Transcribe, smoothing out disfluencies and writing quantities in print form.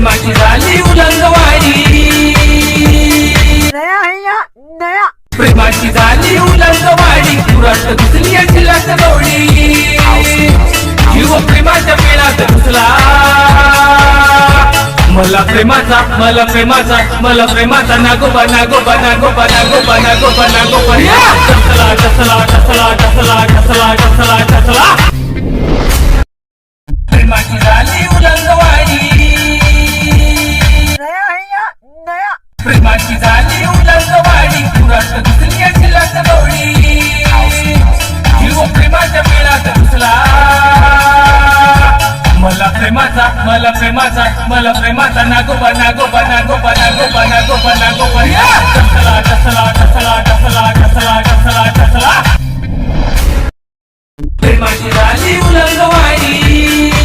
प्रेमाची झाली उलंगवाडी, प्रेमाची झाली उलंगवाडी, पुरात घुसली शिलात गवडी, जीव प्रेमाच्या पेळात घुसला, मला प्रेमाचा मला प्रेमाचा मला प्रेमाचा नागोबा नागोबा नागोबा नागोबा नागोबा नागोबा टसला टसला टसला टसला टसला टसला टसला, प्रेमाची झाली उलंगवाडी, प्रेमाची झाली उलंगवाडी, पुरात घुसली शिलात गवडी, जीव प्रेमाच्या पेळात घुसला, मला प्रेमाचा मला प्रेमाचा नागोबा नागोबा नागोबा नागोबा नागोबा नागोबा टसला टसला टसला टसला टसला टसला टसला, प्रेमाची झाली उलंगवाडी.